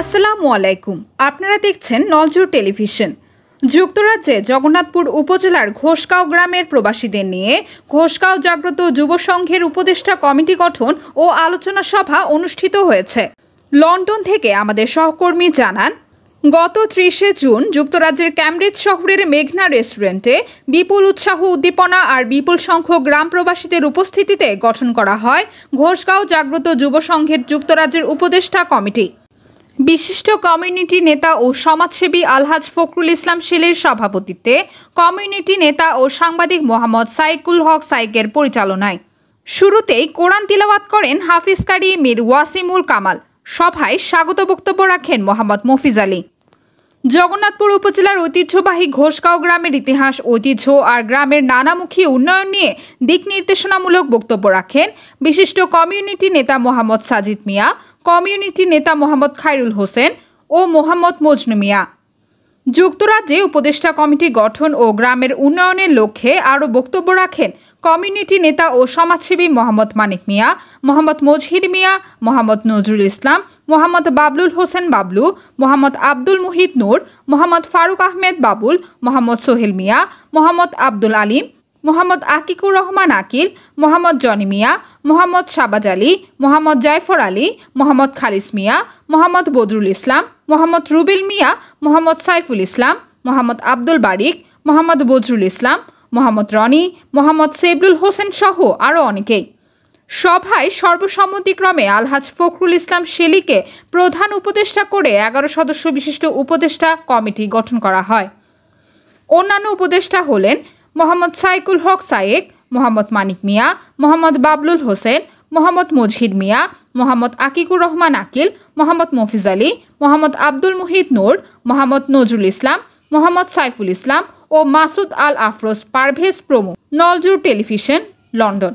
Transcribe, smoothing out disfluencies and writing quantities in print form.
আসসালামু আলাইকুম। আপনারা দেখছেন নলজোর টেলিভিশন। যুক্তরাজ্যে জগন্নাথপুর উপজেলার ঘোষগাঁও গ্রামের প্রবাসীদের নিয়ে ঘোষগাঁও জাগ্রত যুব সংঘের উপদেষ্টা কমিটি গঠন ও আলোচনা সভা অনুষ্ঠিত হয়েছে। লন্ডন থেকে আমাদের সহকর্মী জানান, গত 30 জুন যুক্তরাজ্যের ক্যামব্রিজ শহরের মেঘনা রেস্টুরেন্টে বিপুল উৎসাহ উদ্দীপনা আর বিপুল সংখ্যক গ্রাম প্রবাসীদের উপস্থিতিতে গঠন করা হয় ঘোষগাঁও জাগ্রত যুব সংঘের যুক্তরাজ্যের উপদেষ্টা কমিটি। বিশিষ্ট কমিউনিটি নেতা ও সমাজসেবী আলহাজ ফখরুল ইসলাম শেলের সভাপতিত্বে কমিউনিটি নেতা ও সাংবাদিক মোহাম্মদ সাইকুল হক সাইকের পরিচালনায় শুরুতেই কোরআন তিলাওয়াত করেন হাফিজ কারি মীর ওয়াসিমুল কামাল। সভায় স্বাগত বক্তব্য রাখেন মোহাম্মদ মফিজ আলী। জগন্নাথপুর উপজেলার ঐতিহ্যবাহী ঘোষগাঁও গ্রামের ইতিহাস, ঐতিহ্য আর গ্রামের নানামুখী উন্নয়ন নিয়ে দিক নির্দেশনামূলক বক্তব্য রাখেন বিশিষ্ট কমিউনিটি নেতা মোহাম্মদ সাজিদ মিয়া, কমিউনিটি নেতা মোহাম্মদ খায়রুল হোসেন ও মোহাম্মদ মজনু মিয়া। যুক্তরাজ্যে উপদেষ্টা কমিটি গঠন ও গ্রামের উন্নয়নের লক্ষ্যে আরও বক্তব্য রাখেন কমিউনিটি নেতা ও সমাজসেবী মোহাম্মদ মানিক মিয়া, মোহাম্মদ মজহির মিয়া, মোহাম্মদ নজরুল ইসলাম, মোহাম্মদ বাবলুল হোসেন বাবলু, মোহাম্মদ আব্দুল মুহিত নূর, মোহাম্মদ ফারুক আহমেদ বাবুল, মোহাম্মদ সোহেল মিয়া, মোহাম্মদ আব্দুল আলিম, মোহাম্মদ আকিকুর রহমান আকিল, মোহাম্মদ জনি মিয়া, মোহাম্মদ শাবাজ আলী, মোহাম্মদ জায়ফর আলী, মোহাম্মদ খালিস মিয়া, মোহাম্মদ বদরুল ইসলাম, মোহাম্মদ রুবেল মিয়া, মোহাম্মদ সাইফুল ইসলাম, মোহাম্মদ আব্দুল বারিক, মোহাম্মদ বজরুল ইসলাম, মোহাম্মদ রনি, মোহাম্মদ সেবরুল হোসেন সহ আরও অনেকেই। সভায় সর্বসম্মতিক্রমে আলহাজ ফখরুল ইসলাম শেলিকে প্রধান উপদেষ্টা করে 11 সদস্য বিশিষ্ট উপদেষ্টা কমিটি গঠন করা হয়। অন্যান্য উপদেষ্টা হলেন মোহাম্মদ সাইকুল হক সাইক, মোহাম্মদ মানিক মিয়া, মোহাম্মদ বাবলুল হোসেন, মোহাম্মদ মজহির মিয়া, মোহাম্মদ আকিকুর রহমান আকিল, মোহাম্মদ মফিজ আলী, মোহাম্মদ আব্দুল মুহিত নূর, মোহাম্মদ নজরুল ইসলাম, মোহাম্মদ সাইফুল ইসলাম ও মাসুদ আল আফরোজ পারভেজ প্রমুখ। নলজোর টেলিভিশন, লন্ডন।